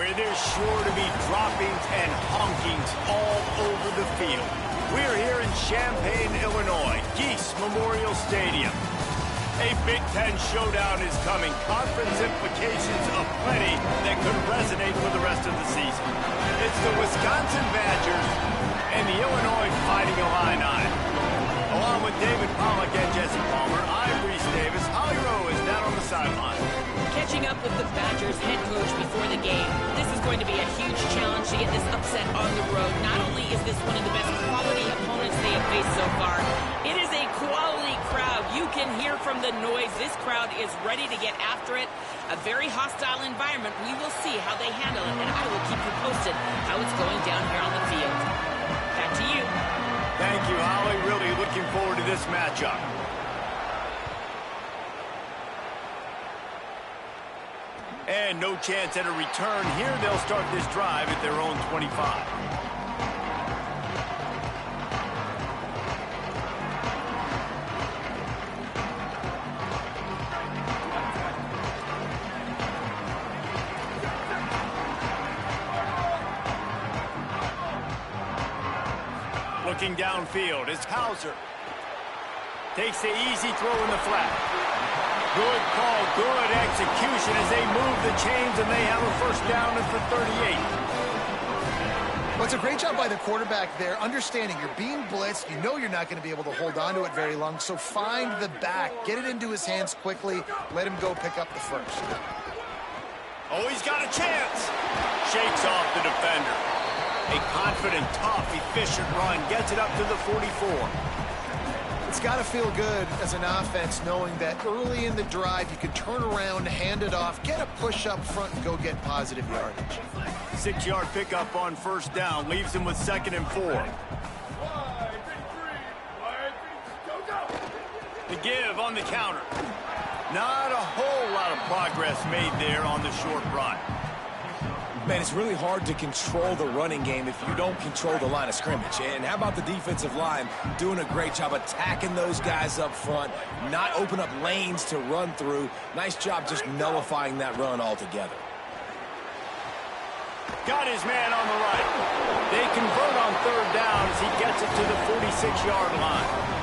where there's sure to be droppings and honkings all over the field. We're here in Champaign, Illinois, Geese Memorial Stadium. A Big Ten showdown is coming. Conference implications aplenty that could resonate for the rest of the season. It's the Wisconsin Badgers and the Illinois Fighting Illini. Along with David Pollack and Jesse Palmer, I'm Reese Davis. Holly Rowe is down on the sideline. Catching up with the Badgers head coach before the game. This is going to be a huge challenge to get this upset on the road. Not only is this one of the best quality opponents they have faced so far, it is a quality crowd. You can hear from the noise. This crowd is ready to get after it. A very hostile environment. We will see how they handle it, and I will keep you posted how it's going down here on the field. Back to you. Thank you, Holly. Really looking forward to this matchup. And no chance at a return here. They'll start this drive at their own 25. Looking downfield, it's Hauser. Takes the easy throw in the flat. Good call, good execution as they move the chains, and they have a first down at the 38. Well, it's a great job by the quarterback there, understanding you're being blitzed. You know you're not going to be able to hold on to it very long, so find the back. Get it into his hands quickly. Let him go pick up the first. Oh, he's got a chance. Shakes off the defender. A confident, tough, efficient run. Gets it up to the 44. It's got to feel good as an offense knowing that early in the drive you can turn around, hand it off, get a push up front, and go get positive yardage. 6-yard pickup on first down. Leaves him with 2nd and 4. The give on the counter. Not a whole lot of progress made there on the short run. Man, it's really hard to control the running game if you don't control the line of scrimmage. And how about the defensive line doing a great job attacking those guys up front, not open up lanes to run through. Nice job just nullifying that run altogether. Got his man on the right. They convert on 3rd down as he gets it to the 46-yard line.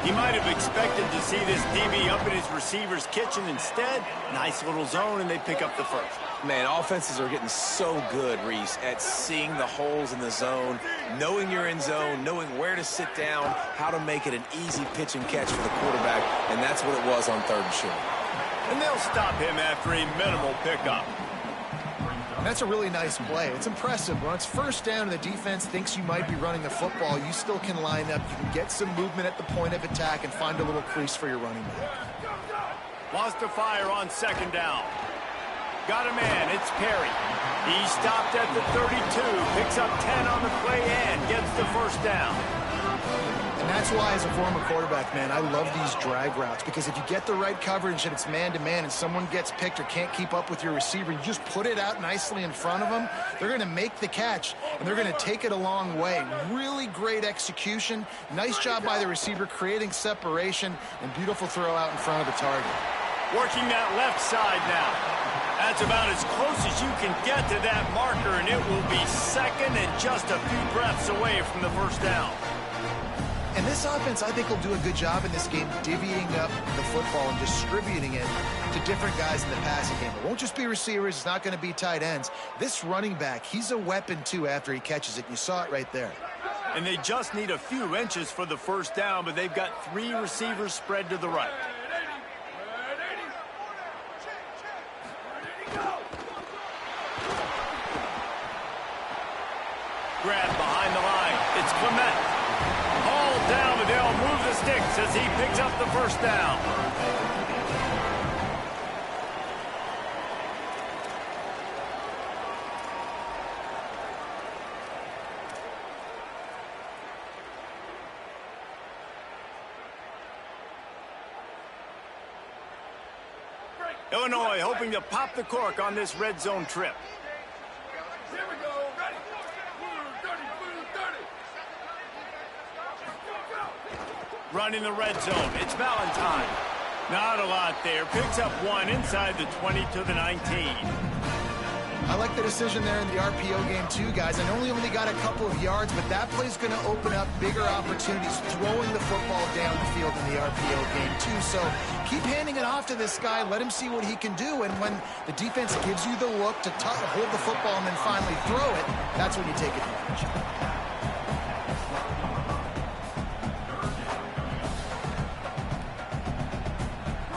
He might have expected to see this DB up in his receiver's kitchen. Instead, nice little zone, and they pick up the first. Man, offenses are getting so good, Reese, at seeing the holes in the zone, knowing you're in zone, knowing where to sit down, how to make it an easy pitch and catch for the quarterback, and that's what it was on 3rd and short. And they'll stop him after a minimal pickup. That's a really nice play. It's impressive. When it's first down and the defense thinks you might be running the football, you still can line up. You can get some movement at the point of attack and find a little crease for your running back. Lost to fire on 2nd down. Got a man. It's Perry. He stopped at the 32. Picks up 10 on the play and gets the first down. And that's why, as a former quarterback, man, I love these drag routes, because if you get the right coverage and it's man-to-man and someone gets picked or can't keep up with your receiver, you just put it out nicely in front of them, they're going to make the catch, and they're going to take it a long way. Really great execution. Nice job by the receiver creating separation, and beautiful throw out in front of the target. Working that left side now. That's about as close as you can get to that marker, and it will be 2nd and just a few breaths away from the first down. And this offense, I think, will do a good job in this game divvying up the football and distributing it to different guys in the passing game. It won't just be receivers. It's not going to be tight ends. This running back, he's a weapon, too, after he catches it. You saw it right there. And they just need a few inches for the first down, but they've got 3 receivers spread to the right. Grab behind the line. It's Clement. Hauled down, but they'll move the sticks as he picks up the first down. Illinois hoping to pop the cork on this red zone trip. Here we go. Ready. Running the red zone. It's Valentine. Not a lot there. Picks up 1 inside the 20 to the 19. I like the decision there in the RPO game too, guys. I know he only got a couple of yards, but that play's going to open up bigger opportunities throwing the football down the field in the RPO game too. So keep handing it off to this guy. Let him see what he can do. And when the defense gives you the look to hold the football and then finally throw it, that's when you take advantage.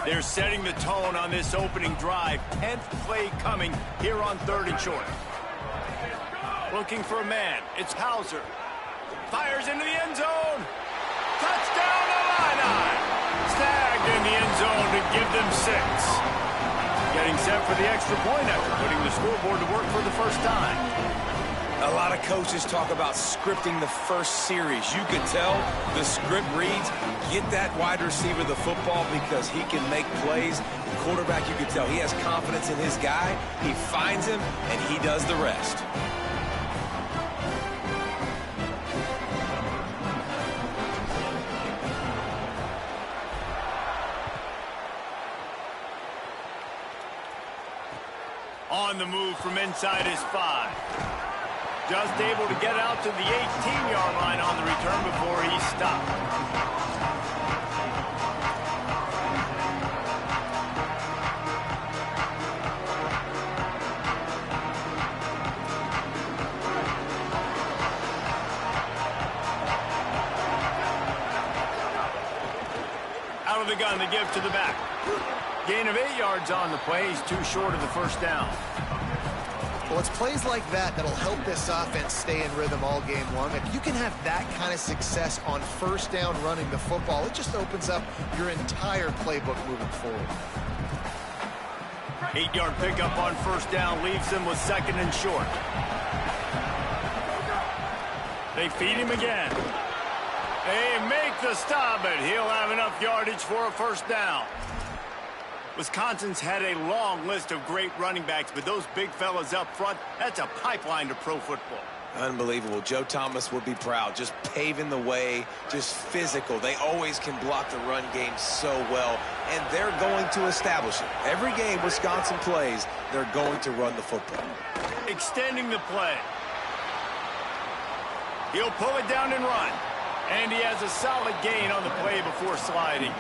They're setting the tone on this opening drive. 10th play coming here on 3rd and short. Looking for a man. It's Hauser. Fires into the end zone. Touchdown, Illini! Snagged in the end zone to give them 6. Getting set for the extra point after putting the scoreboard to work for the first time. A lot of coaches talk about scripting the first series. You could tell the script reads, get that wide receiver the football because he can make plays. The quarterback, you could tell he has confidence in his guy. He finds him, and he does the rest. On the move from inside his 5. Just able to get out to the 18-yard line on the return before he stopped. Out of the gun to give to the back. Gain of 8 yards on the play. He's too short of the first down. Well, it's plays like that that'll help this offense stay in rhythm all game long. If you can have that kind of success on first down running the football, it just opens up your entire playbook moving forward. 8-yard pickup on first down leaves them with 2nd and short. They feed him again. They make the stop, but he'll have enough yardage for a first down. Wisconsin's had a long list of great running backs, but those big fellas up front, that's a pipeline to pro football. Unbelievable. Joe Thomas would be proud. Just paving the way, just physical. They always can block the run game so well, and they're going to establish it. Every game Wisconsin plays, they're going to run the football. Extending the play. He'll pull it down and run. And he has a solid gain on the play before sliding.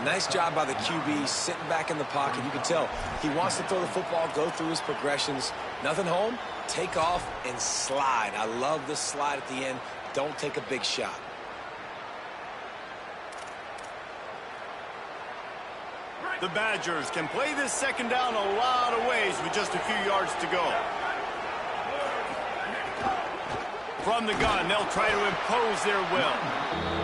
Nice job by the QB, sitting back in the pocket. You can tell he wants to throw the football, go through his progressions. Nothing home, take off, and slide. I love the slide at the end. Don't take a big shot. The Badgers can play this second down a lot of ways with just a few yards to go. From the gun, they'll try to impose their will.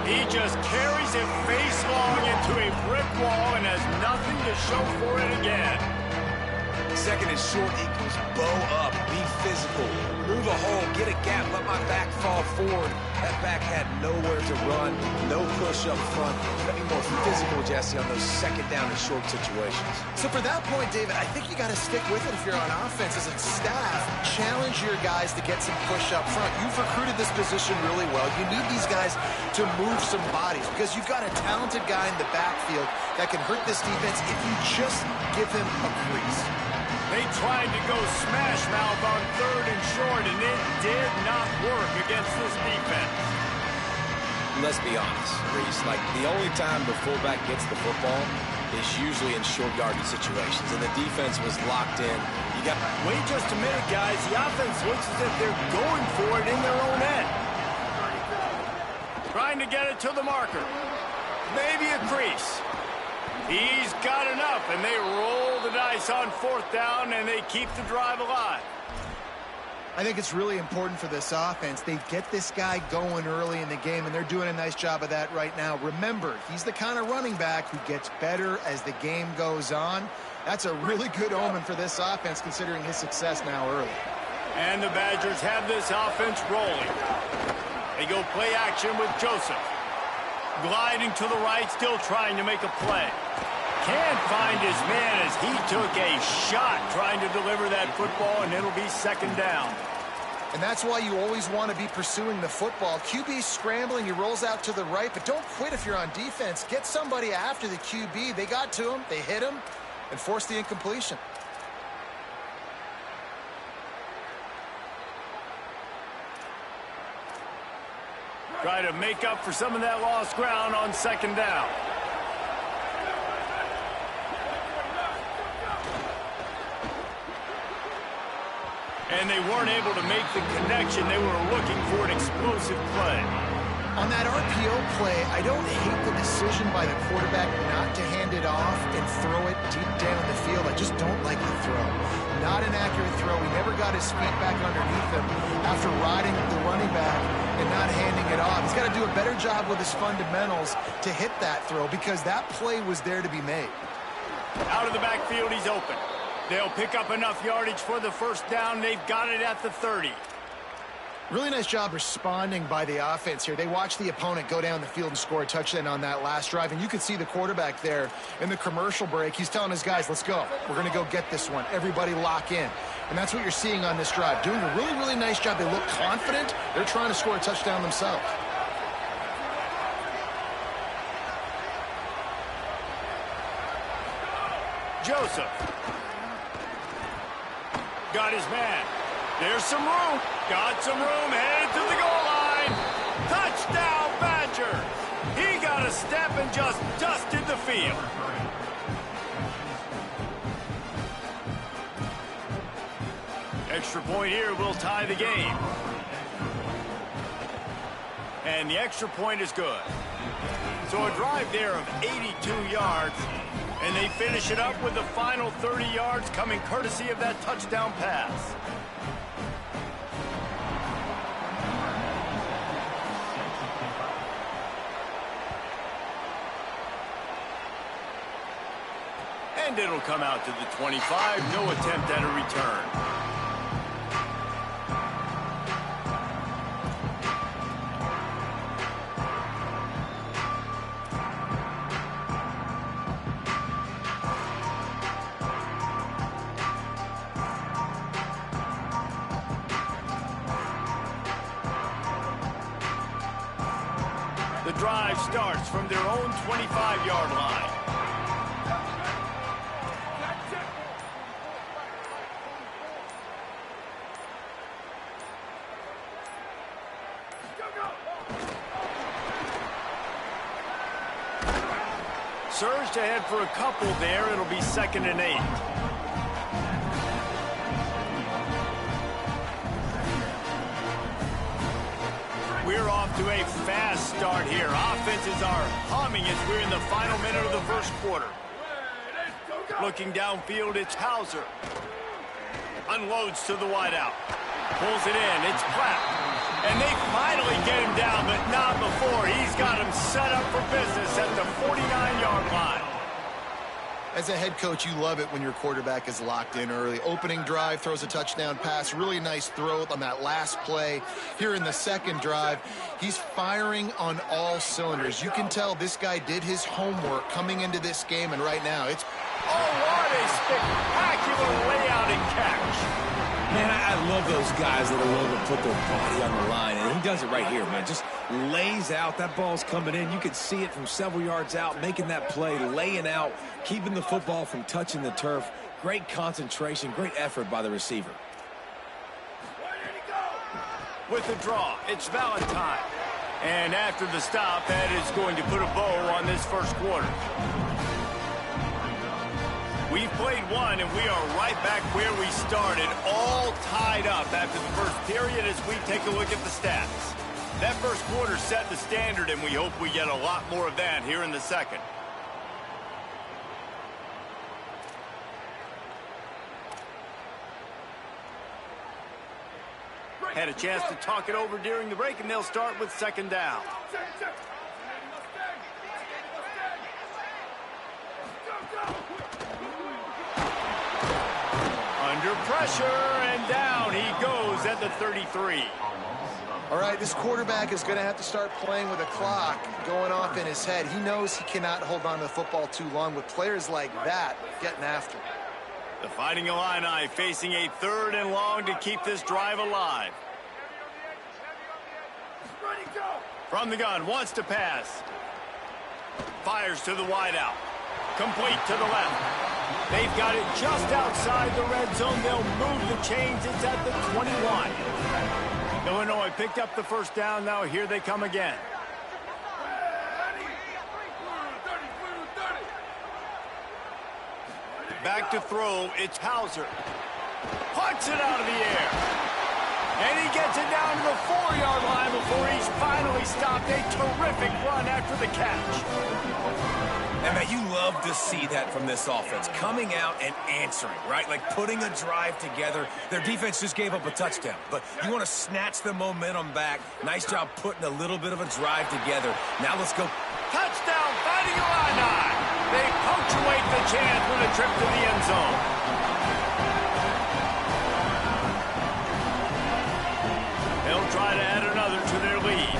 He just carries it face long into a brick wall and has nothing to show for it again. 2nd and short equals bow up, be physical, move a hole, get a gap, let my back fall forward. That back had nowhere to run, no push up front. Got to be more physical, Jesse, on those 2nd down and short situations. So for that point, David, I think you got to stick with it if you're on offense as a staff. Challenge your guys to get some push up front. You've recruited this position really well. You need these guys to move some bodies because you've got a talented guy in the backfield that can hurt this defense if you just give him a crease. They tried to go smash mouth on 3rd and short, and it did not work against this defense. Let's be honest, Reese, like the only time the fullback gets the football is usually in short yardage situations, and the defense was locked in. You got wait just a minute, guys. The offense looks as if they're going for it in their own end. Trying to get it to the marker. Maybe a crease. He's got enough, and they roll the dice on 4th down, and they keep the drive alive. I think it's really important for this offense. They get this guy going early in the game, and they're doing a nice job of that right now. Remember, he's the kind of running back who gets better as the game goes on. That's a really good omen for this offense, considering his success now early. And the Badgers have this offense rolling. They go play action with Joseph. Gliding to the right, still trying to make a play. Can't find his man as he took a shot trying to deliver that football, and it'll be 2nd down. And that's why you always want to be pursuing the football. QB scrambling, he rolls out to the right, but don't quit if you're on defense. Get somebody after the QB. They got to him, they hit him, and forced the incompletion. Try to make up for some of that lost ground on second down. And they weren't able to make the connection. They were looking for an explosive play. On that RPO play, I don't hate the decision by the quarterback not to hand it off and throw it deep down the field. I just don't like the throw. Not an accurate throw. He never got his feet back underneath him after riding the running back and not handing it off. He's got to do a better job with his fundamentals to hit that throw because that play was there to be made. Out of the backfield, he's open. They'll pick up enough yardage for the first down. They've got it at the 30. Really nice job responding by the offense here. They watched the opponent go down the field and score a touchdown on that last drive, and you could see the quarterback there in the commercial break. He's telling his guys, let's go. We're going to go get this one. Everybody lock in. And that's what you're seeing on this drive. Doing a really, really nice job. They look confident. They're trying to score a touchdown themselves. Joseph. Got his man. There's some room. Got some room. Headed to the goal line. Touchdown, Badgers. He got a step and just dusted the field. Extra point here will tie the game. And the extra point is good. So a drive there of 82 yards. And they finish it up with the final 30 yards coming courtesy of that touchdown pass. And it'll come out to the 25. No attempt at a return. The drive starts from their own 25-yard line. Surged ahead for a couple there. It'll be 2nd and 8. We're off to a fast start here. Offenses are humming as we're in the final minute of the first quarter. Looking downfield, it's Hauser. Unloads to the wideout. Pulls it in. It's Platt. And they finally get him down, but not before. He's got him set up for business at the 49-yard line. As a head coach, you love it when your quarterback is locked in early. Opening drive, throws a touchdown pass. Really nice throw on that last play. Here in the second drive, he's firing on all cylinders. You can tell this guy did his homework coming into this game, and right now it's... Oh, what a spectacular layout and catch. Man, I love those guys that are willing to put their body on the line, and he does it right here, man. Just lays out. That ball's coming in. You can see it from several yards out, making that play, laying out, keeping the football from touching the turf. Great concentration, great effort by the receiver. With the draw, it's Valentine. And after the stop, that is going to put a bow on this first quarter. We've played one, and we are right back where we started, all tied up after the first period as we take a look at the stats. That first quarter set the standard, and we hope we get a lot more of that here in the second. Had a chance to talk it over during the break, and they'll start with 2nd down. Under pressure, and down he goes at the 33. All right, this quarterback is going to have to start playing with a clock going off in his head. He knows he cannot hold on to the football too long with players like that getting after him. The Fighting Illini facing a 3rd and long to keep this drive alive. From the gun, wants to pass. Fires to the wideout. Complete to the left. They've got it just outside the red zone. They'll move the chains. It's at the 21. Illinois picked up the first down. Now here they come again. Back to throw. It's Hauser. Punts it out of the air. And he gets it down to the 4-yard line before he's finally stopped. A terrific run after the catch. And, man, you love to see that from this offense. Coming out and answering, right? Like putting a drive together. Their defense just gave up a touchdown. But you want to snatch the momentum back. Nice job putting a little bit of a drive together. Now let's go. Touchdown, Fighting Illini. They punctuate the chance with a trip to the end zone. They'll try to add another to their lead.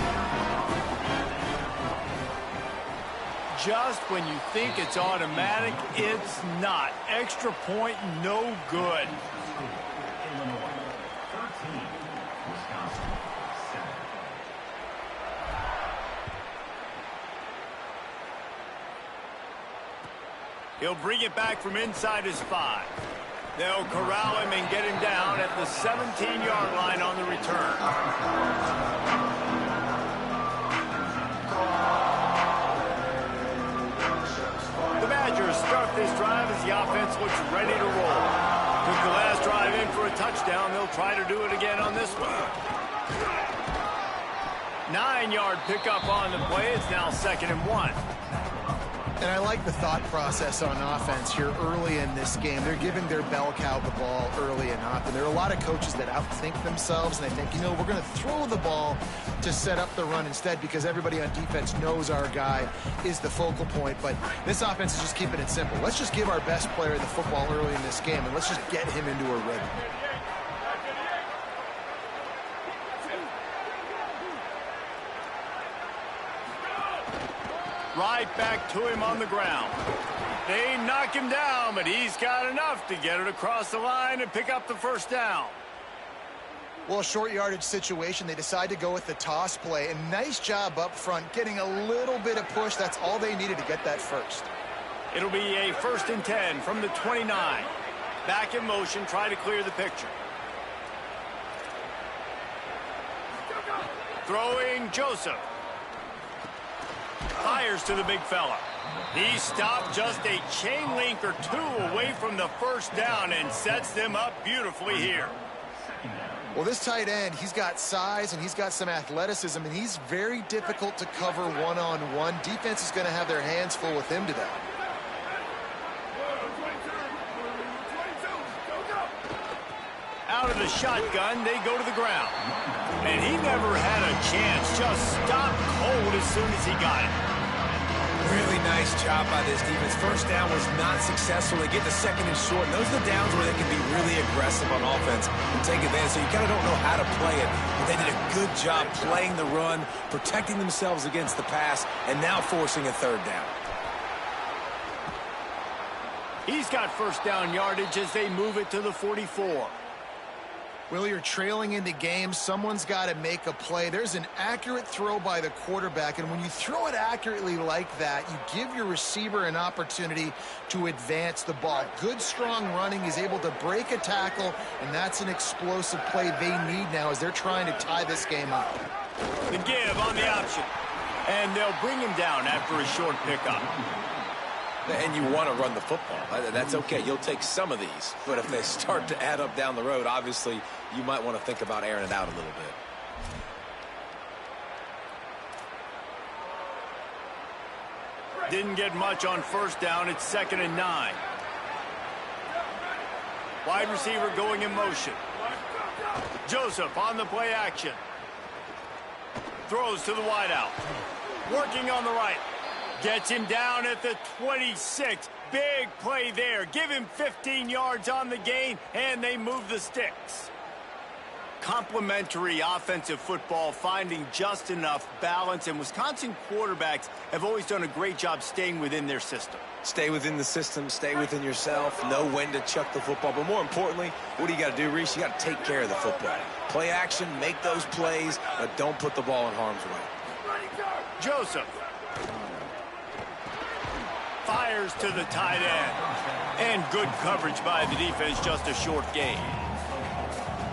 Just when you think it's automatic, it's not. Extra point, no good. He'll bring it back from inside his 5. They'll corral him and get him down at the 17-yard line on the return. The Badgers start this drive as the offense looks ready to roll. Took the last drive in for a touchdown. They'll try to do it again on this one. 9-yard pickup on the play. It's now 2nd and 1. And I like the thought process on offense here early in this game. They're giving their bell cow the ball early and often. There are a lot of coaches that outthink themselves, and they think, you know, we're going to throw the ball to set up the run instead because everybody on defense knows our guy is the focal point. But this offense is just keeping it simple. Let's just give our best player the football early in this game, and let's just get him into a rhythm. Right back to him on the ground. They knock him down, but he's got enough to get it across the line and pick up the first down. Well, a short yardage situation. They decide to go with the toss play. And nice job up front, getting a little bit of push. That's all they needed to get that first. It'll be a 1st and 10 from the 29. Back in motion, try to clear the picture. Throwing Joseph. Fires to the big fella. He stopped just a chain link or 2 away from the first down and sets them up beautifully here. Well, this tight end, he's got size and he's got some athleticism, and he's very difficult to cover one-on-one. Defense is going to have their hands full with him today. Out of the shotgun, they go to the ground. And he never had a chance, just stopped cold as soon as he got it. Really nice job by this defense. First down was not successful. They get the 2nd and short. And those are the downs where they can be really aggressive on offense and take advantage. So you kind of don't know how to play it. But they did a good job playing the run, protecting themselves against the pass, and now forcing a 3rd down. He's got first down yardage as they move it to the 44. Well, you're trailing into games. Someone's got to make a play. There's an accurate throw by the quarterback, and when you throw it accurately like that, you give your receiver an opportunity to advance the ball. Good, strong running. He's able to break a tackle, and that's an explosive play they need now as they're trying to tie this game up. The give on the option, and they'll bring him down after a short pickup. And you want to run the football. That's okay. You'll take some of these. But if they start to add up down the road, obviously, you might want to think about airing it out a little bit. Didn't get much on first down. It's 2nd and 9. Wide receiver going in motion. Joseph on the play action. Throws to the wideout. Working on the right. Gets him down at the 26. Big play there. Give him 15 yards on the gain, and they move the sticks. Complementary offensive football, finding just enough balance, and Wisconsin quarterbacks have always done a great job staying within their system. Stay within the system, stay within yourself, know when to chuck the football. But more importantly, what do you got to do, Reese? You got to take care of the football. Play action, make those plays, but don't put the ball in harm's way. Joseph. Fires to the tight end. And good coverage by the defense, just a short gain.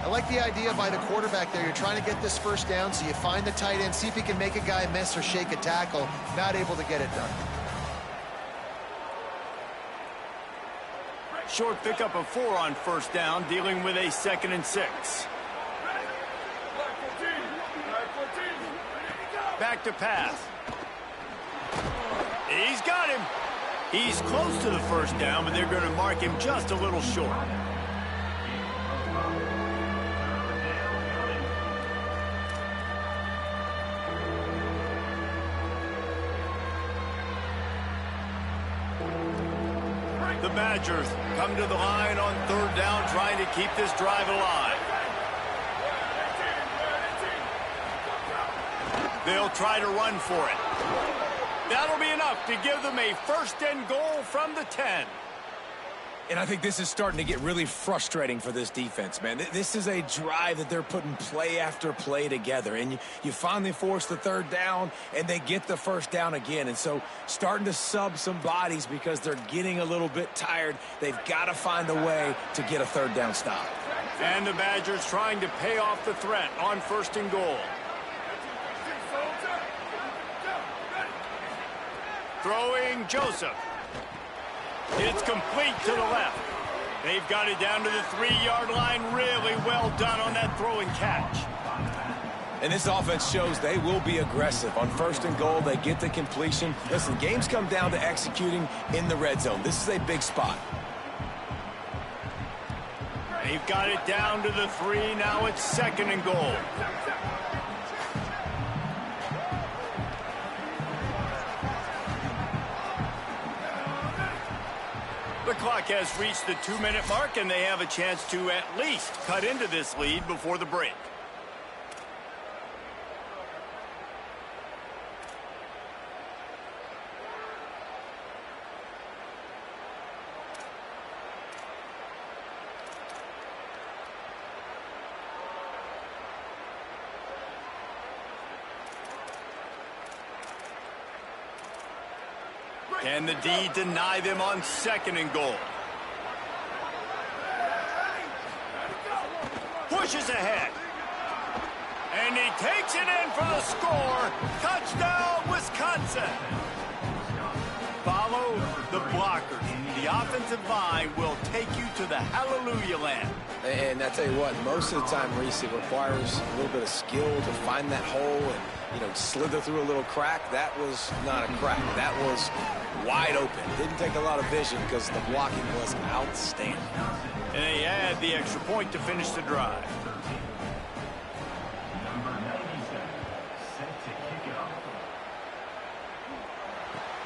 I like the idea by the quarterback there. You're trying to get this first down, so you find the tight end, see if he can make a guy miss or shake a tackle. Not able to get it done. Short pickup of 4 on first down, dealing with a 2nd and 6. Back to pass. He's got him. He's close to the first down, but they're going to mark him just a little short. The Badgers come to the line on 3rd down, trying to keep this drive alive. They'll try to run for it. That'll be enough to give them a 1st and goal from the 10. And I think this is starting to get really frustrating for this defense, man. This is a drive that they're putting play after play together. And you finally force the 3rd down, and they get the 1st down again. And so starting to sub some bodies because they're getting a little bit tired. They've got to find a way to get a 3rd down stop. And the Badgers trying to pay off the threat on 1st and goal. Throwing Joseph. It's complete to the left. They've got it down to the 3-yard line. Really well done on that throw and catch. And this offense shows they will be aggressive. On 1st and goal, they get the completion. Listen, games come down to executing in the red zone. This is a big spot. They've got it down to the 3. Now it's 2nd and goal. The clock has reached the 2-minute mark, and they have a chance to at least cut into this lead before the break. Can the D deny them on 2nd and goal? Pushes ahead. And he takes it in for the score. Touchdown, Wisconsin. Follow the blockers. The offensive line will take you to the hallelujah land. And I tell you what, most of the time, Reese, it requires a little bit of skill to find that hole and, slither through a little crack. That was not a crack. That was wide open. Didn't take a lot of vision because the blocking was outstanding. And they add the extra point to finish the drive.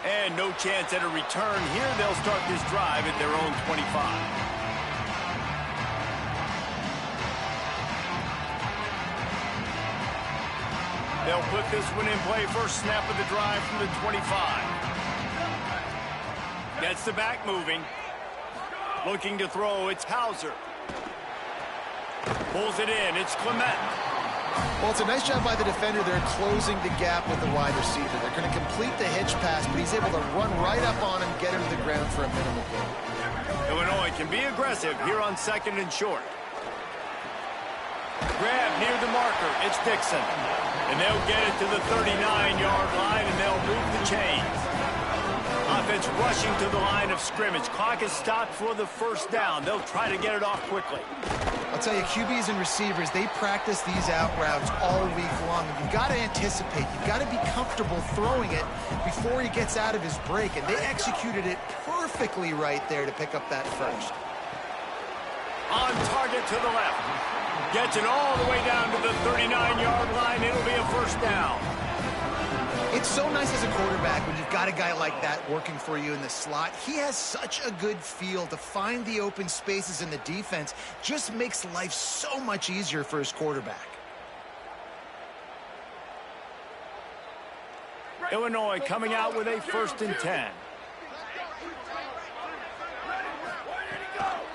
And no chance at a return here. They'll start this drive at their own 25. They'll put this one in play. First snap of the drive from the 25. Gets the back moving. Looking to throw. It's Hauser. Pulls it in. It's Clement. Well, it's a nice job by the defender. They're closing the gap with the wide receiver. They're going to complete the hitch pass, but he's able to run right up on him, get him to the ground for a minimal gain. Illinois can be aggressive here on 2nd and short. Grab near the marker. It's Dixon. And they'll get it to the 39-yard line, and they'll move the chains. Offense rushing to the line of scrimmage. Clock is stopped for the 1st down. They'll try to get it off quickly. I'll tell you, QBs and receivers, they practice these out routes all week long. And you've got to anticipate. You've got to be comfortable throwing it before he gets out of his break. And they executed it perfectly right there to pick up that first. On target to the left. Gets it all the way down to the 39-yard line. It'll be a 1st down. It's so nice as a quarterback when you've got a guy like that working for you in the slot. He has such a good feel to find the open spaces in the defense. Just makes life so much easier for his quarterback. Illinois coming out with a 1st and 10.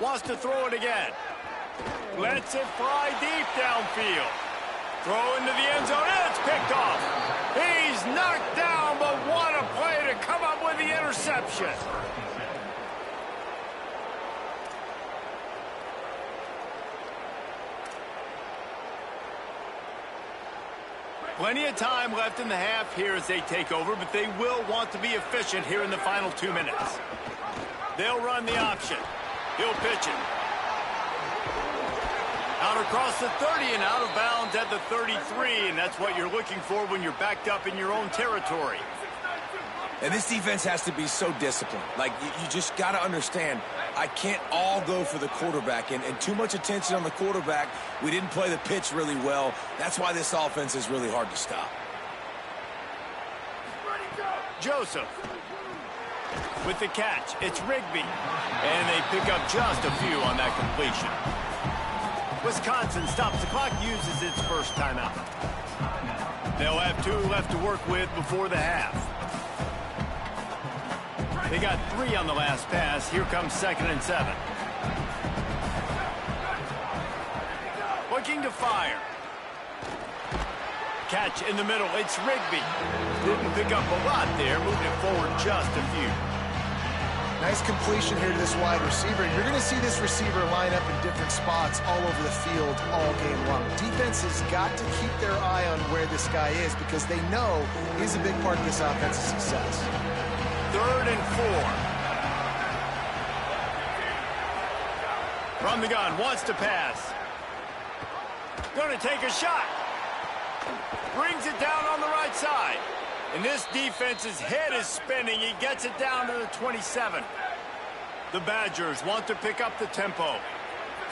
Wants to throw it again. Lets it fly deep downfield. Throw into the end zone, and it's picked off. He's knocked down, but what a play to come up with the interception. Plenty of time left in the half here as they take over, but they will want to be efficient here in the final 2 minutes. They'll run the option. He'll pitch it. Out across the 30 and out of bounds at the 33, and that's what you're looking for when you're backed up in your own territory. And this defense has to be so disciplined. Like, you just got to understand, I can't all go for the quarterback. And too much attention on the quarterback. We didn't play the pitch really well. That's why this offense is really hard to stop. Joseph with the catch. It's Rigby. And they pick up just a few on that completion. Wisconsin stops the clock, uses its first timeout. They'll have 2 left to work with before the half. They got 3 on the last pass. Here comes 2nd and 7. Looking to fire. Catch in the middle. It's Rigby. Didn't pick up a lot there. Moved it forward just a few. Nice completion here to this wide receiver. You're going to see this receiver line up in different spots all over the field all game long. Defense has got to keep their eye on where this guy is because they know he's a big part of this offense's success. 3rd and 4. From the gun, wants to pass. Going to take a shot. Brings it down on the right side. And this defense's head is spinning. He gets it down to the 27. The Badgers want to pick up the tempo.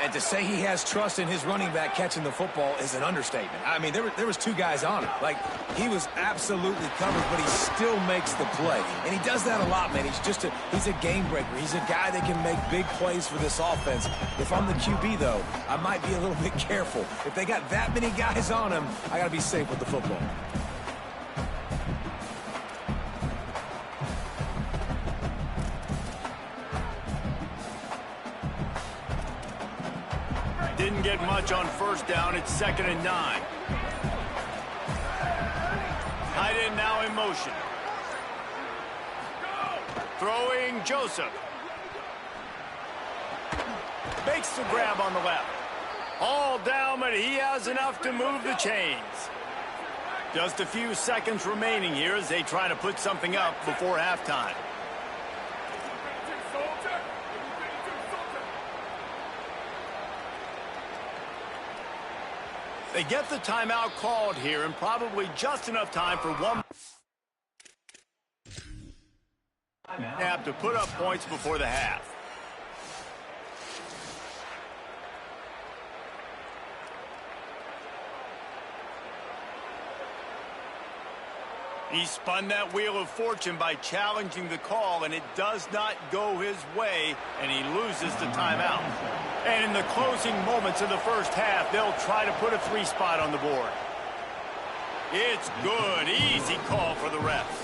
And to say he has trust in his running back catching the football is an understatement. I mean, there was 2 guys on him. Like, he was absolutely covered, but he still makes the play. And he does that a lot, man. He's a game breaker. He's a guy that can make big plays for this offense. If I'm the QB, though, I might be a little bit careful. If they got that many guys on him, I got to be safe with the football. Didn't get much on first down. It's 2nd and 9. Tight end now in motion. Throwing Joseph. Makes the grab on the left. All down, but he has enough to move the chains. Just a few seconds remaining here as they try to put something up before halftime. They get the timeout called here, and probably just enough time for one snap to put up points before the half. He spun that wheel of fortune by challenging the call, and it does not go his way, and he loses the timeout. And in the closing moments of the first half, they'll try to put a 3 spot on the board. It's good. Easy call for the refs.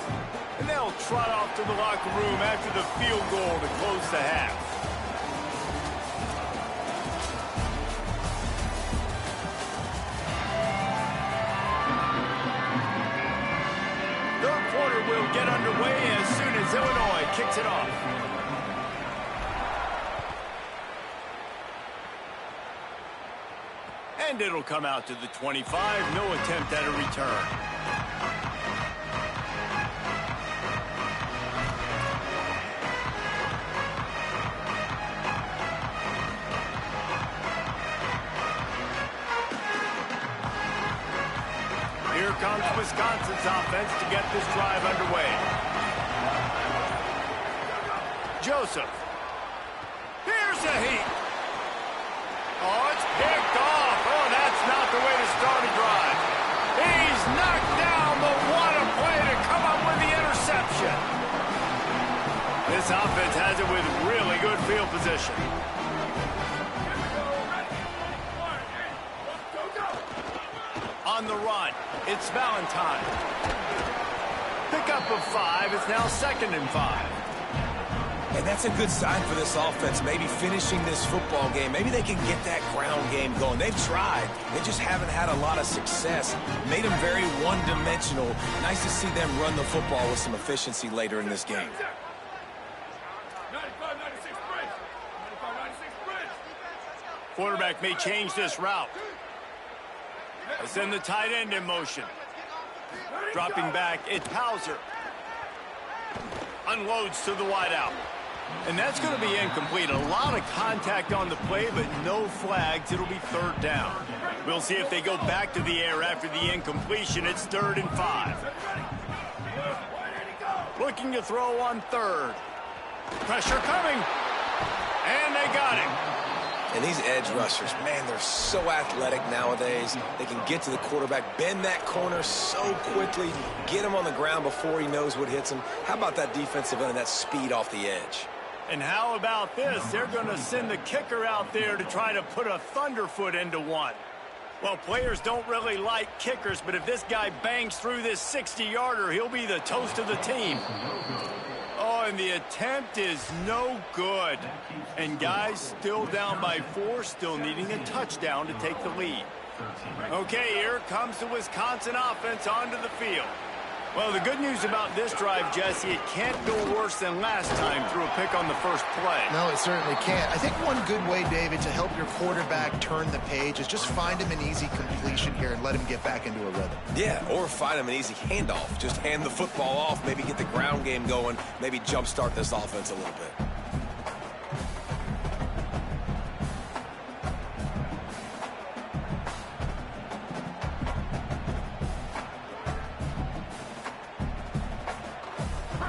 And they'll trot off to the locker room after the field goal to close the half. Third quarter will get underway as soon as Illinois kicks it off. And it'll come out to the 25. No attempt at a return. Here comes Wisconsin's offense to get this drive underway. Joseph. Here's a heat. Oh, it's picked off. Oh, that's not the way to start a drive. He's knocked down, but what a play to come up with the interception. This offense has it with really good field position. On the run, it's Valentine. Pickup of 5. It's now 2nd and 5. And that's a good sign for this offense, maybe finishing this football game. Maybe they can get that ground game going. They've tried. They just haven't had a lot of success. Made them very one-dimensional. Nice to see them run the football with some efficiency later in this game. 95-96 bridge. 95-96 bridge. Quarterback may change this route. Send the tight end in motion. Dropping back, it's Hauser. Unloads to the wideout. And that's going to be incomplete. A lot of contact on the play, but no flags. It'll be third down. We'll see if they go back to the air after the incompletion. It's 3rd and 5. Looking to throw on 3rd. Pressure coming. And they got him. And these edge rushers, man, they're so athletic nowadays. They can get to the quarterback, bend that corner so quickly, get him on the ground before he knows what hits him. How about that defensive end and that speed off the edge? And how about this? They're going to send the kicker out there to try to put a thunderfoot into one. Well, players don't really like kickers, but if this guy bangs through this 60-yarder, he'll be the toast of the team. Oh, and the attempt is no good. And guys still down by 4, still needing a touchdown to take the lead. Okay, here comes the Wisconsin offense onto the field. Well, the good news about this drive, Jesse, it can't go worse than last time through a pick on the first play. No, it certainly can't. I think one good way, David, to help your quarterback turn the page is just find him an easy completion here and let him get back into a rhythm. Yeah, or find him an easy handoff. Just hand the football off, maybe get the ground game going, maybe jumpstart this offense a little bit.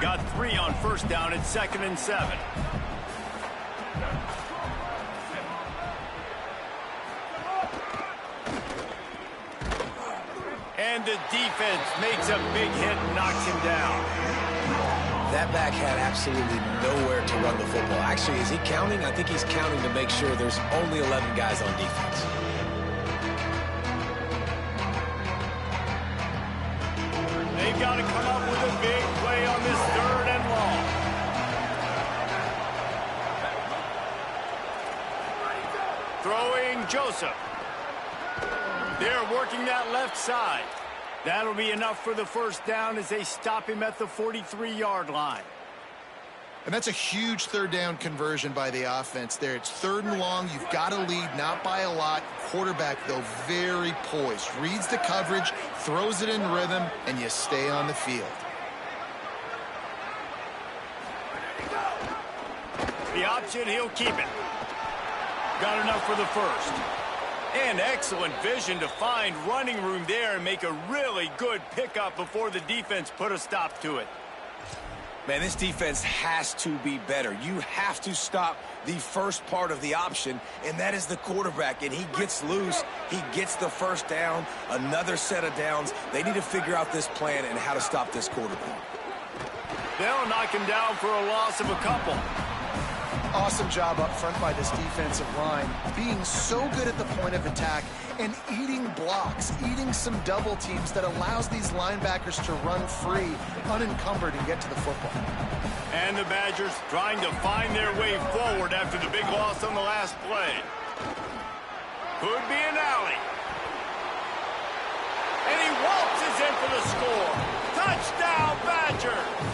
Got 3 on first down. It's 2nd and 7. And the defense makes a big hit and knocks him down. That back had absolutely nowhere to run the football. Actually, is he counting? I think he's counting to make sure there's only 11 guys on defense. They've got to come up with a big play on this 3rd and long. Throwing Joseph. They're working that left side. That'll be enough for the first down as they stop him at the 43-yard line. And that's a huge 3rd down conversion by the offense there. It's 3rd and long. You've got to lead, not by a lot. Quarterback, though, very poised. Reads the coverage, throws it in rhythm, and you stay on the field. The option, he'll keep it. Got enough for the first. And excellent vision to find running room there and make a really good pickup before the defense put a stop to it. Man, this defense has to be better. You have to stop the first part of the option, and that is the quarterback. And he gets loose. He gets the first down, another set of downs. They need to figure out this plan and how to stop this quarterback. They'll knock him down for a loss of a couple. Awesome job up front by this defensive line, being so good at the point of attack and eating blocks, eating some double teams that allows these linebackers to run free, unencumbered, and get to the football. And the Badgers trying to find their way forward after the big loss on the last play. Could be an alley. And he waltzes in for the score. Touchdown, Badgers!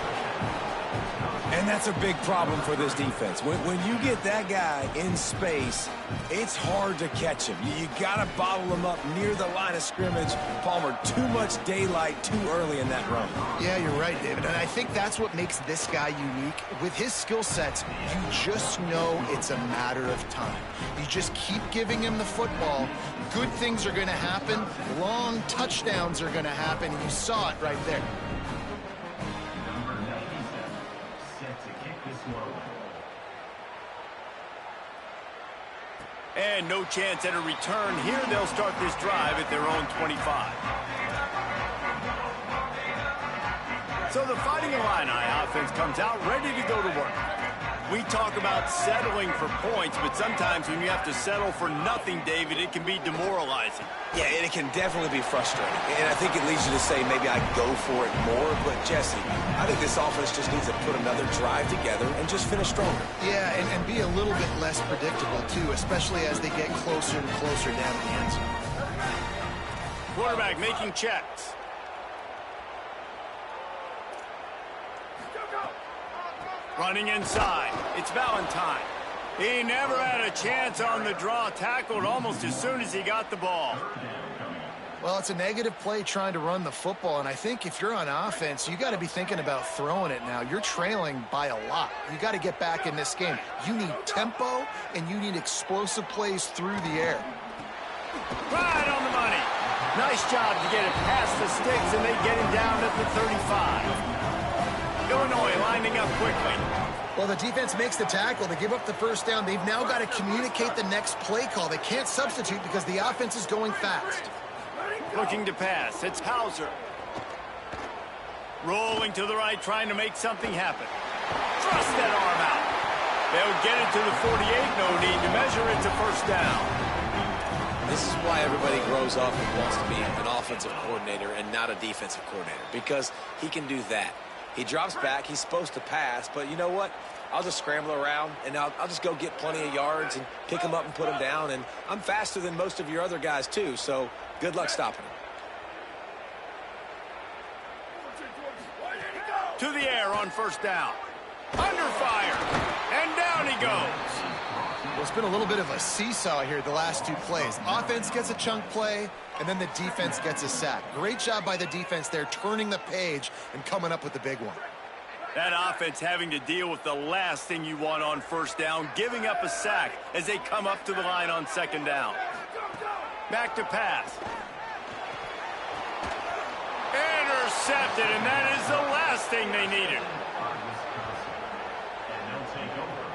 And that's a big problem for this defense. When you get that guy in space, it's hard to catch him. You got to bottle him up near the line of scrimmage. Palmer, too much daylight too early in that run. Yeah, you're right, David. And I think that's what makes this guy unique. With his skill sets, you just know it's a matter of time. You just keep giving him the football. Good things are going to happen. Long touchdowns are going to happen. And you saw it right there. And no chance at a return here. They'll start this drive at their own 25. So the Fighting Illini offense comes out ready to go to work. We talk about settling for points, but sometimes when you have to settle for nothing, David, it can be demoralizing. Yeah, and it can definitely be frustrating. And I think it leads you to say maybe I go for it more. But, Jesse, I think this offense just needs to put another drive together and just finish stronger. Yeah, and be a little bit less predictable, too, especially as they get closer and closer down the end zone. Quarterback making checks. Running inside. It's Valentine. He never had a chance on the draw. Tackled almost as soon as he got the ball. Well, it's a negative play trying to run the football, and I think if you're on offense, you got to be thinking about throwing it now. You're trailing by a lot. You got to get back in this game. You need tempo, and you need explosive plays through the air. Right on the money. Nice job to get it past the sticks, and they get him down at the 35. Illinois lining up quickly. Well, the defense makes the tackle. They give up the first down. They've now got to communicate the next play call. They can't substitute because the offense is going fast. Looking to pass. It's Hauser. Rolling to the right, trying to make something happen. Thrust that arm out. They'll get it to the 48. No need to measure. It's a first down. This is why everybody grows up and wants to be an offensive coordinator and not a defensive coordinator, because he can do that. He drops back. He's supposed to pass, but you know what? I'll just scramble around, and I'll just go get plenty of yards and pick them up and put them down, and I'm faster than most of your other guys, too, so good luck stopping him. To the air on first down. Under fire. And down he goes. Well, it's been a little bit of a seesaw here the last two plays. Offense gets a chunk play, and then the defense gets a sack. Great job by the defense there, turning the page and coming up with the big one. That offense having to deal with the last thing you want on first down, giving up a sack as they come up to the line on second down. Back to pass. Intercepted, and that is the last thing they needed.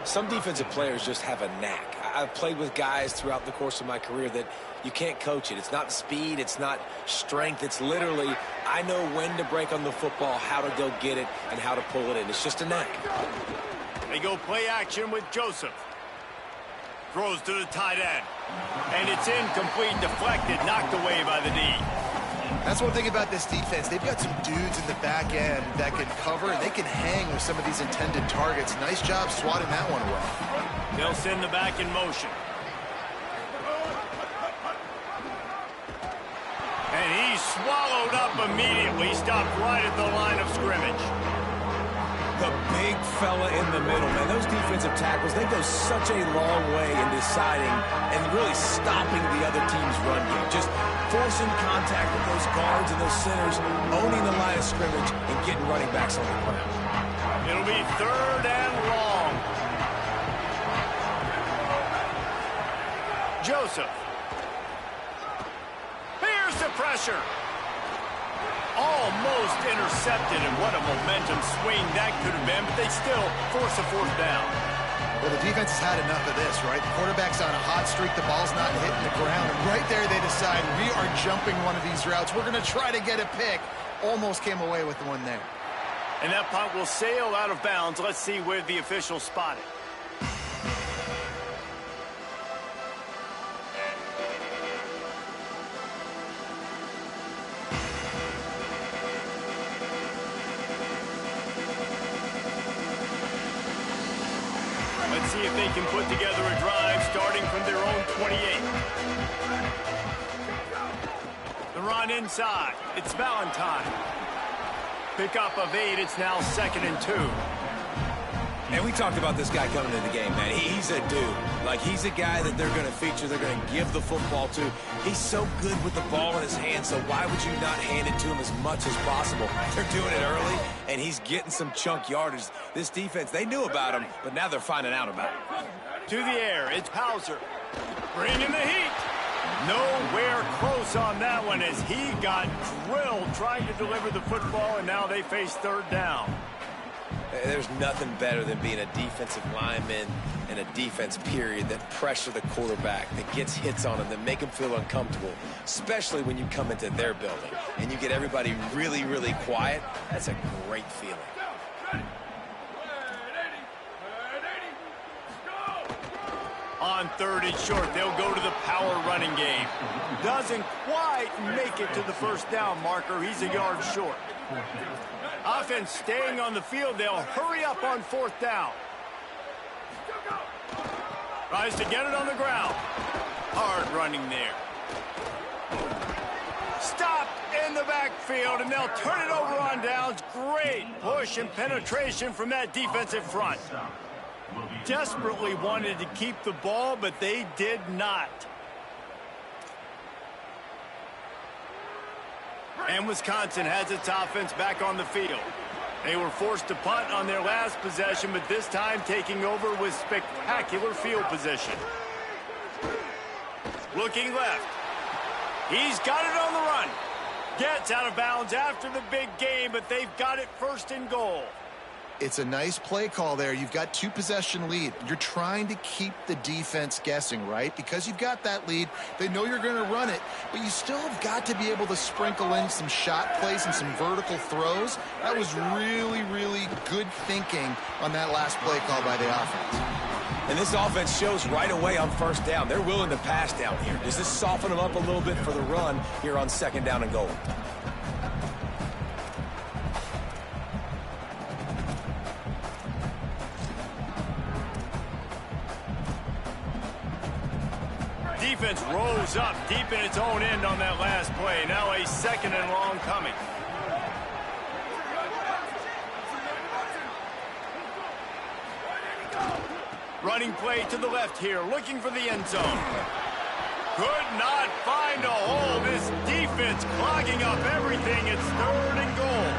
Some defensive players just have a knack. I've played with guys throughout the course of my career that you can't coach it. It's not speed. It's not strength. It's literally, I know when to break on the football, how to go get it, and how to pull it in. It's just a knack. They go play action with Joseph. Throws to the tight end. And it's incomplete, deflected, knocked away by the D. That's one thing about this defense. They've got some dudes in the back end that can cover, and they can hang with some of these intended targets. Nice job swatting that one away. They'll send the back in motion. And he's swallowed up immediately. Stopped right at the line of scrimmage. The big fella in the middle, man. Those defensive tackles, they go such a long way in deciding and really stopping the other team's run game. Just forcing contact with those guards and those centers, owning the line of scrimmage, and getting running backs on the ground. It'll be third and long. Joseph. Here's the pressure. Almost intercepted, and what a momentum swing that could have been, but they still force a fourth down. Well, the defense has had enough of this, right? The quarterback's on a hot streak. The ball's not hitting the ground. And right there, they decide, we are jumping one of these routes. We're going to try to get a pick. Almost came away with the one there. And that punt will sail out of bounds. Let's see where the official spot it. Let's see if they can put together a drive starting from their own 28. The run inside. It's Valentine. Pickup of 8. It's now 2nd and 2. And we talked about this guy coming into the game, man. He's a dude. Like, he's a guy that they're going to feature, they're going to give the football to. He's so good with the ball in his hand, so why would you not hand it to him as much as possible? They're doing it early, and he's getting some chunk yardage. This defense, they knew about him, but now they're finding out about it. To the air, it's Hauser. Bringing the heat. Nowhere close on that one as he got drilled trying to deliver the football, and now they face third down. There's nothing better than being a defensive lineman and a defense period that pressure the quarterback, that gets hits on him, that make him feel uncomfortable, especially when you come into their building and you get everybody really, really quiet. That's a great feeling. On third and short, they'll go to the power running game. Doesn't quite make it to the first down marker. He's a yard short. Offense staying on the field. They'll hurry up on fourth down. Tries to get it on the ground. Hard running there. Stopped in the backfield, and they'll turn it over on downs. Great push and penetration from that defensive front. Desperately wanted to keep the ball, but they did not. And Wisconsin has its offense back on the field. They were forced to punt on their last possession, but this time taking over with spectacular field position. Looking left. He's got it on the run. Gets out of bounds after the big game, but they've got it first and goal. It's a nice play call there. You've got 2-possession lead. You're trying to keep the defense guessing, right? Because you've got that lead. They know you're going to run it, but you still have got to be able to sprinkle in some shot plays and some vertical throws. That was really, really good thinking on that last play call by the offense. And this offense shows right away on first down. They're willing to pass down here. Does this soften them up a little bit for the run here on second down and goal? Defense rose up deep in its own end on that last play. Now a second and long coming. Running play to the left here, looking for the end zone. Could not find a hole. This defense clogging up everything. It's third and goal.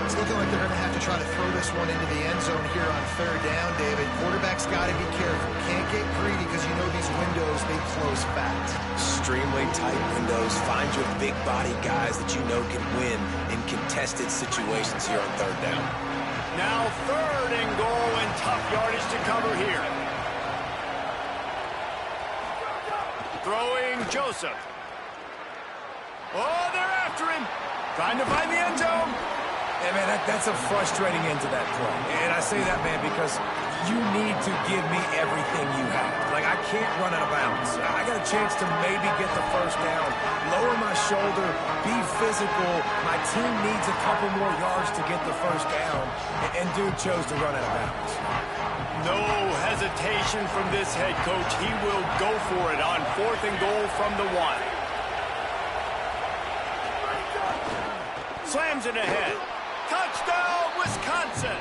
It's looking like they're going to have to try to throw this one into the end zone here on third down, David. Quarterback's got to be careful. Can't get greedy because you know these windows, they close fast. Extremely tight windows. Find your big body guys that you know can win in contested situations here on third down. Now third and goal and tough yardage to cover here. Throwing Joseph. Oh, they're after him. Trying to find the end zone. Yeah, man, that's a frustrating end to that play. And I say that, man, because you need to give me everything you have. Like, I can't run out of bounds. I got a chance to maybe get the first down, lower my shoulder, be physical. My team needs a couple more yards to get the first down. And dude chose to run out of bounds. No hesitation from this head coach. He will go for it on fourth and goal from the 1. Slams it ahead. Touchdown, Wisconsin!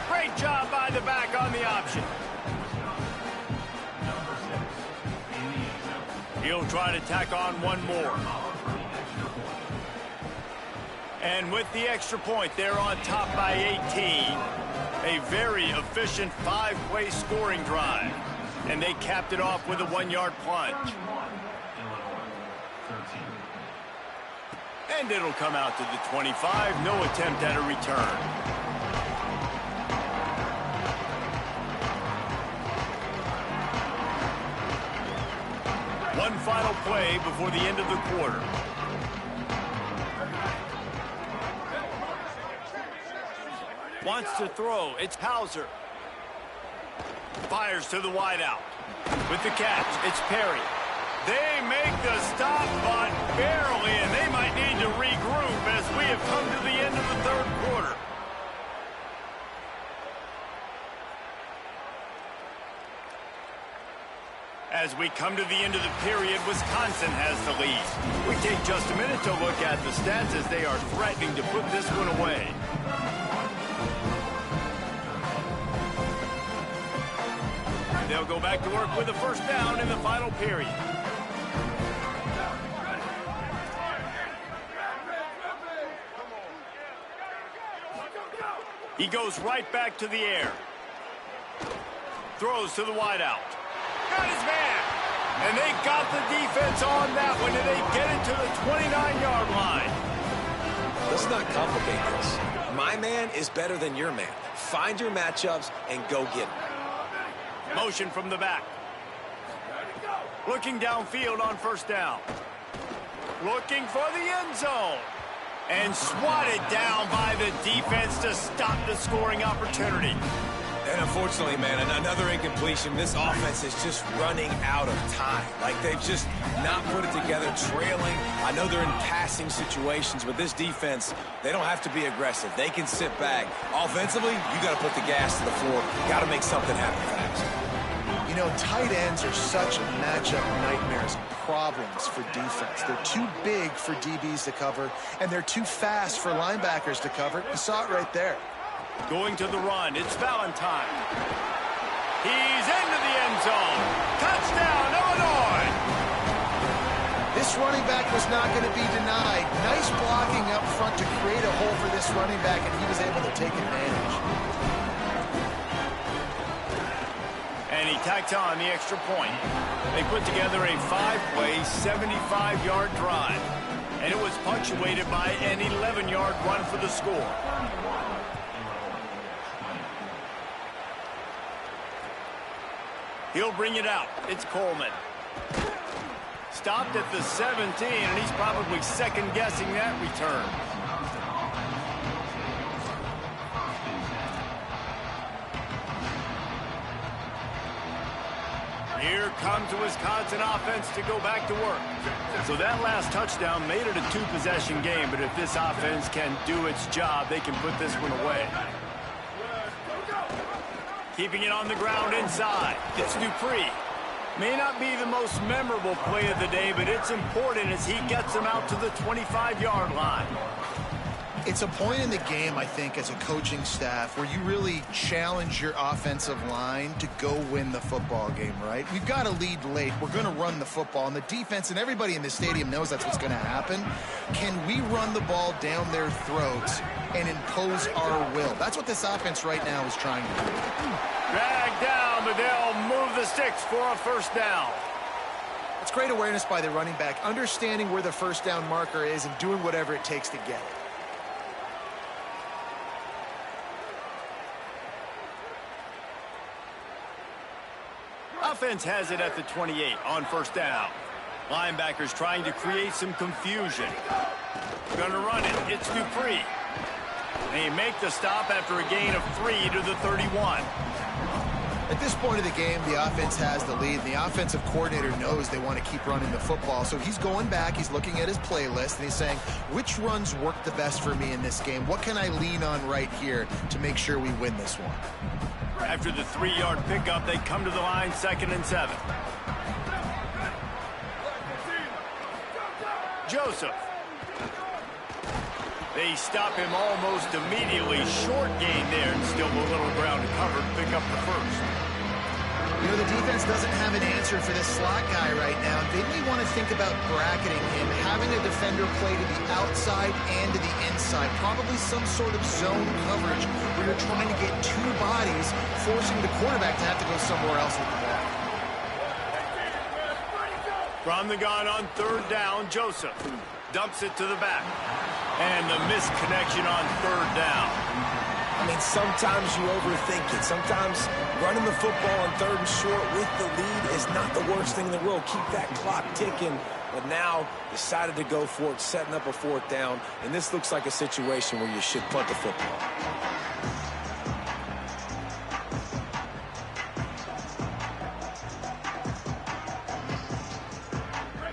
Great job by the back on the option. He'll try to tack on one more. And with the extra point, they're on top by 18. A very efficient 5-play scoring drive. And they capped it off with a 1-yard plunge. And it'll come out to the 25. No attempt at a return. One final play before the end of the quarter. Wants to throw. It's Hauser. Fires to the wideout. With the catch, it's Perry. They make the stop, but barely, and they might need to regroup as we have come to the end of the third quarter. As we come to the end of the period, Wisconsin has the lead. We take just a minute to look at the stats as they are threatening to put this one away. They'll go back to work with a first down in the final period. He goes right back to the air. Throws to the wideout. Got his man. And they got the defense on that one, and they get it to the 29-yard line. Let's not complicate this. My man is better than your man. Find your matchups and go get them. Motion from the back. Looking downfield on first down. Looking for the end zone. And swatted down by the defense to stop the scoring opportunity. And unfortunately, man, another incompletion. This offense is just running out of time. Like, they've just not put it together, trailing. I know they're in passing situations, but this defense, they don't have to be aggressive. They can sit back. Offensively, you got to put the gas to the floor. Got to make something happen fast. You know, tight ends are such matchup nightmares and problems for defense. They're too big for DBs to cover, and they're too fast for linebackers to cover. You saw it right there. Going to the run, it's Valentine. He's into the end zone. Touchdown, Illinois! This running back was not going to be denied. Nice blocking up front to create a hole for this running back, and he was able to take advantage. And he tacked on the extra point. They put together a 5-play, 75-yard drive. And it was punctuated by an 11-yard run for the score. He'll bring it out. It's Coleman. Stopped at the 17, and he's probably second-guessing that return. Here comes the Wisconsin offense to go back to work. So that last touchdown made it a two-possession game, but if this offense can do its job, they can put this one away. Keeping it on the ground inside. It's Dupree. May not be the most memorable play of the day, but it's important as he gets them out to the 25-yard line. It's a point in the game, I think, as a coaching staff where you really challenge your offensive line to go win the football game, right? We've got to lead late. We're going to run the football, and the defense and everybody in the stadium knows that's what's going to happen. Can we run the ball down their throats and impose our will? That's what this offense right now is trying to do. Dragged down, but they'll move the sticks for a first down. It's great awareness by the running back, understanding where the first down marker is and doing whatever it takes to get it. Offense has it at the 28 on first down. Linebackers trying to create some confusion. Gonna run it. It's Dupree. They make the stop after a gain of 3 to the 31. At this point of the game, the offense has the lead. The offensive coordinator knows they want to keep running the football. So he's going back, he's looking at his playlist, and he's saying, which runs work the best for me in this game? What can I lean on right here to make sure we win this one? After the 3-yard pickup, they come to the line 2nd and 7. Joseph. They stop him almost immediately. Short gain there, and still a little ground to cover to pick up the first. You know, the defense doesn't have an answer for this slot guy right now. They may want to think about bracketing him, having a defender play to the outside and to the inside. Probably some sort of zone coverage where you're trying to get two bodies, forcing the quarterback to have to go somewhere else with the ball. From the gun on 3rd down, Joseph dumps it to the back. And the misconnection on 3rd down. I mean, sometimes you overthink it. Sometimes running the football on 3rd and short with the lead is not the worst thing in the world. Keep that clock ticking. But now decided to go for it, setting up a 4th down. And this looks like a situation where you should punt the football.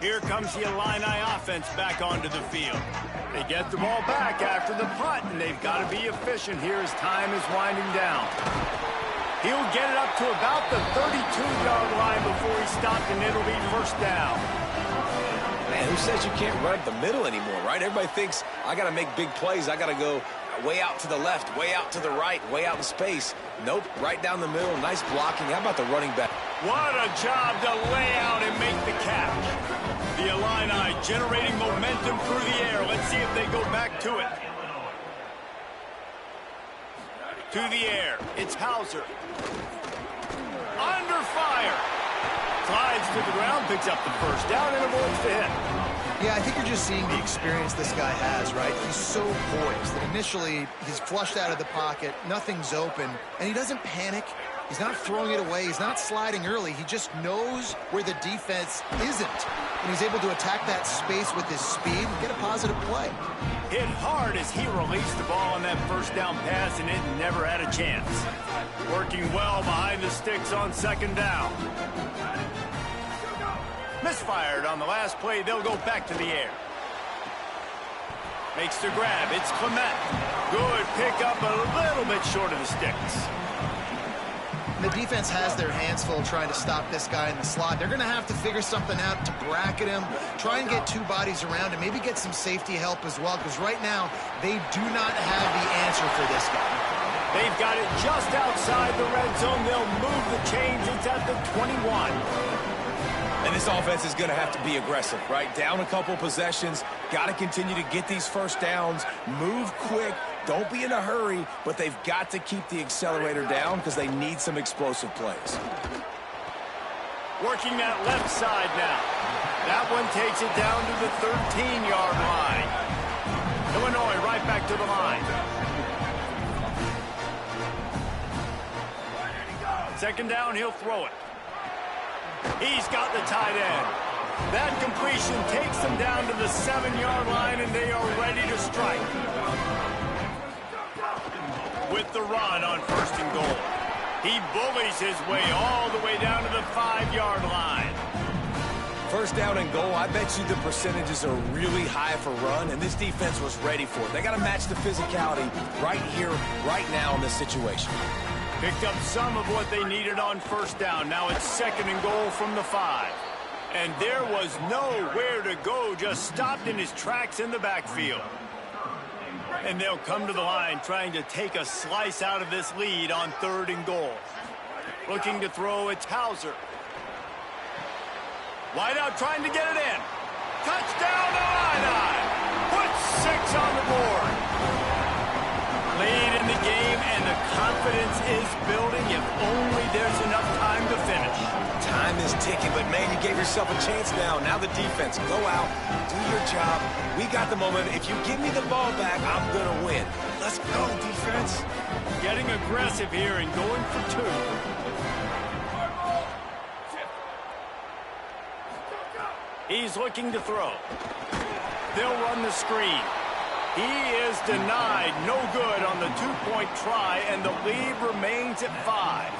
Here comes the Illini offense back onto the field. They get the ball back after the punt, and they've got to be efficient here as time is winding down. He'll get it up to about the 32-yard line before he's stopped, and it'll be first down. Man, who says you can't run up the middle anymore, right? Everybody thinks, I got to make big plays. I got to go way out to the left, way out to the right, way out in space. Nope, right down the middle. Nice blocking. How about the running back? What a job to lay out and make the catch. The Illini generating momentum through the air. Let's see if they go back to it. To the air. It's Hauser. Under fire. Slides to the ground, picks up the first down, and avoids the hit. Yeah, I think you're just seeing the experience this guy has, right? He's so poised that initially he's flushed out of the pocket, nothing's open, and he doesn't panic. He's not throwing it away. He's not sliding early. He just knows where the defense isn't, and he's able to attack that space with his speed and get a positive play. Hit hard as he released the ball on that first down pass, and it never had a chance. Working well behind the sticks on 2nd down. Misfired on the last play. They'll go back to the air. Makes the grab. It's Clement. Good pickup, a little bit short of the sticks. The defense has their hands full trying to stop this guy in the slot. They're going to have to figure something out to bracket him, try and get two bodies around him, maybe get some safety help as well, because right now they do not have the answer for this guy. They've got it just outside the red zone. They'll move the chains. It's at the 21. And this offense is going to have to be aggressive, right? Down a couple possessions, got to continue to get these first downs, move quick, don't be in a hurry, but they've got to keep the accelerator down because they need some explosive plays. Working that left side now. That one takes it down to the 13-yard line. Illinois right back to the line. Second down, he'll throw it. He's got the tight end. That completion takes them down to the 7-yard line, and they are ready to strike. With the run on first and goal. He bullies his way all the way down to the 5-yard line. First down and goal, I bet you the percentages are really high for run, and this defense was ready for it. They got to match the physicality right here, right now in this situation. Picked up some of what they needed on first down. Now it's second and goal from the 5. And there was nowhere to go, just stopped in his tracks in the backfield. And they'll come to the line trying to take a slice out of this lead on third and goal. Looking to throw, it's Hauser. Wide out trying to get it in. Touchdown to Illini. Puts 6 on the board. Lead in the game, and the confidence is building if only there's enough time to finish. Time is ticking, but man, you gave yourself a chance now. Now the defense, go out, do your job. We got the moment. If you give me the ball back, I'm going to win. Let's go, defense. Getting aggressive here and going for 2. He's looking to throw. They'll run the screen. He is denied, no good on the 2-point try, and the lead remains at 5.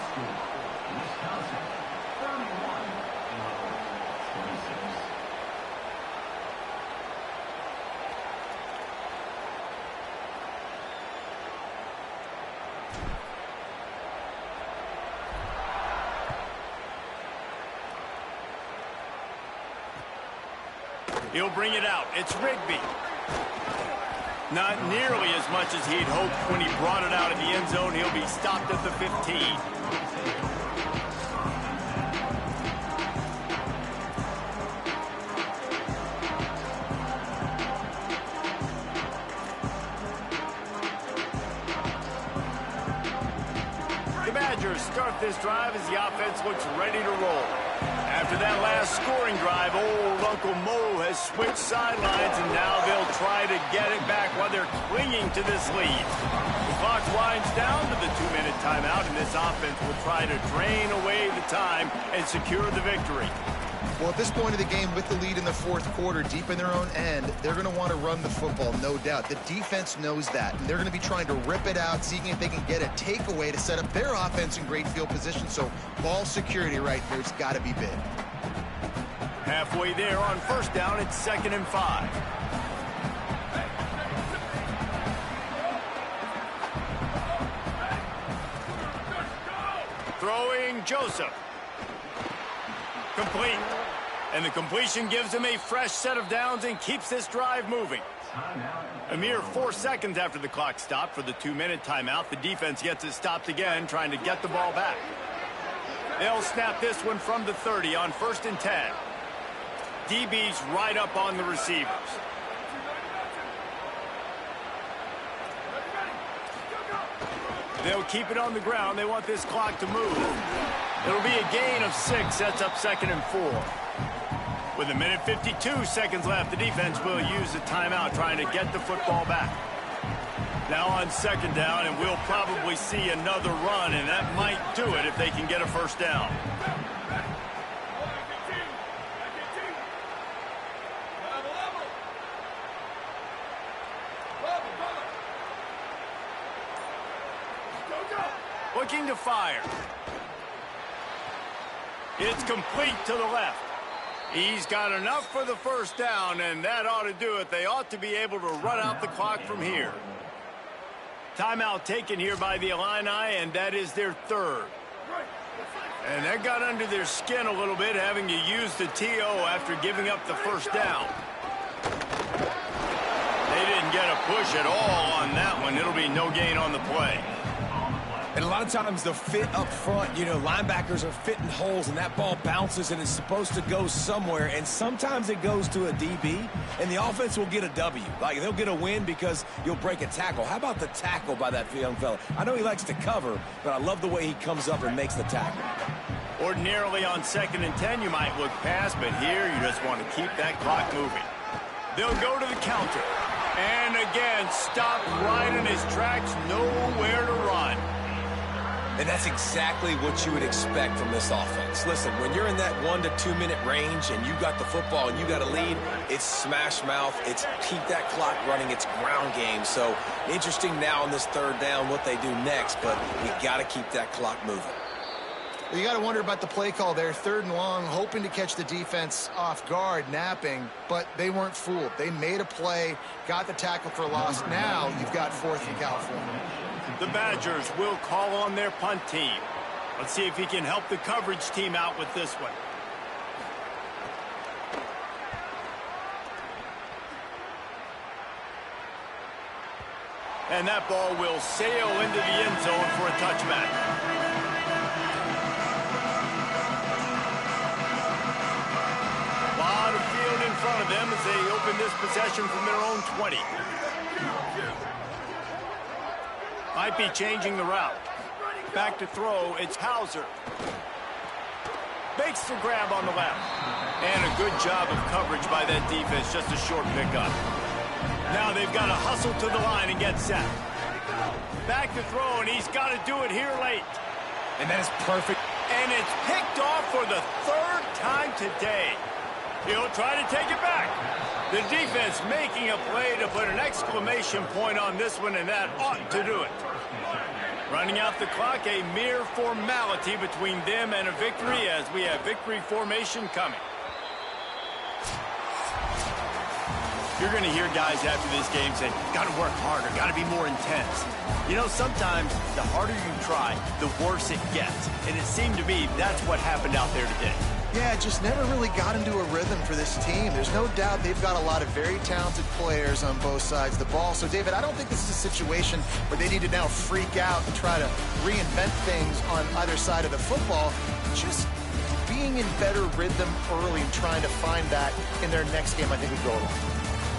He'll bring it out. It's Rigby. Not nearly as much as he'd hoped when he brought it out of the end zone. He'll be stopped at the 15. The Badgers start this drive as the offense looks ready to roll. After that last scoring drive, old Uncle Mo has switched sidelines, and now they'll try to get it back while they're clinging to this lead. The clock winds down to the 2-minute timeout, and this offense will try to drain away the time and secure the victory. Well, at this point of the game, with the lead in the fourth quarter, deep in their own end, they're going to want to run the football, no doubt. The defense knows that, and they're going to be trying to rip it out, seeing if they can get a takeaway to set up their offense in great field position. So ball security right here has got to be big. Halfway there on first down, it's 2nd and 5. Throwing Joseph. Complete. And the completion gives him a fresh set of downs and keeps this drive moving. A mere 4 seconds after the clock stopped for the 2-minute timeout, the defense gets it stopped again, trying to get the ball back. They'll snap this one from the 30 on 1st and 10. DB's right up on the receivers. They'll keep it on the ground. They want this clock to move. It'll be a gain of 6, sets up 2nd and 4. With 1:52 seconds left, the defense will use the timeout trying to get the football back. Now on 2nd down, and we'll probably see another run, and that might do it if they can get a first down. Looking to fire. It's complete to the left. He's got enough for the first down, and that ought to do it. They ought to be able to run out the clock from here. Timeout taken here by the Illini, and that is their 3rd. And that got under their skin a little bit, having to use the TO after giving up the first down. They didn't get a push at all on that one. It'll be no gain on the play. And a lot of times the fit up front, you know, linebackers are fitting holes and that ball bounces and it's supposed to go somewhere. And sometimes it goes to a DB and the offense will get a W. Like they'll get a win because you'll break a tackle. How about the tackle by that young fella? I know he likes to cover, but I love the way he comes up and makes the tackle. Ordinarily on 2nd and 10, you might look past, but here you just want to keep that clock moving. They'll go to the counter. And again, stop right in his tracks, nowhere to run. And that's exactly what you would expect from this offense. Listen, when you're in that 1 to 2 minute range and you got the football and you got a lead, it's smash mouth, it's keep that clock running, it's ground game. So interesting now on this 3rd down what they do next, but we got to keep that clock moving. You got to wonder about the play call there. 3rd and long, hoping to catch the defense off guard, napping, but they weren't fooled. They made a play, got the tackle for loss. Now you've got 4th and California. The Badgers will call on their punt team. Let's see if he can help the coverage team out with this one. And that ball will sail into the end zone for a touchback. A lot of field in front of them as they open this possession from their own 20. Might be changing the route. Back to throw, it's Hauser. Makes the grab on the left. And a good job of coverage by that defense, just a short pickup. Now they've got to hustle to the line and get set. Back to throw, and he's got to do it here late. And that is perfect. And it's picked off for the 3rd time today. He'll try to take it back. The defense making a play to put an exclamation point on this one, and that ought to do it. Running out the clock, a mere formality between them and a victory as we have victory formation coming. You're going to hear guys after this game say, got to work harder, got to be more intense. You know, sometimes the harder you try, the worse it gets. And it seemed to me that's what happened out there today. Yeah, it just never really got into a rhythm for this team. There's no doubt they've got a lot of very talented players on both sides of the ball. So, David, I don't think this is a situation where they need to now freak out and try to reinvent things on either side of the football. Just being in better rhythm early and trying to find that in their next game, I think would go a long way.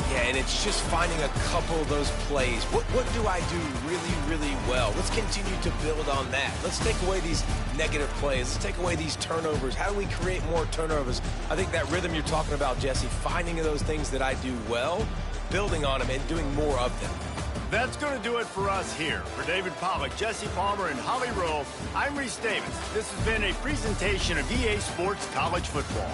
Yeah, and it's just finding a couple of those plays. What do I do really, really well? Let's continue to build on that. Let's take away these negative plays. Let's take away these turnovers. How do we create more turnovers? I think that rhythm you're talking about, Jesse, finding those things that I do well, building on them, and doing more of them. That's going to do it for us here. For David Pollack, Jesse Palmer, and Holly Rowe, I'm Reese Davis. This has been a presentation of EA Sports College Football.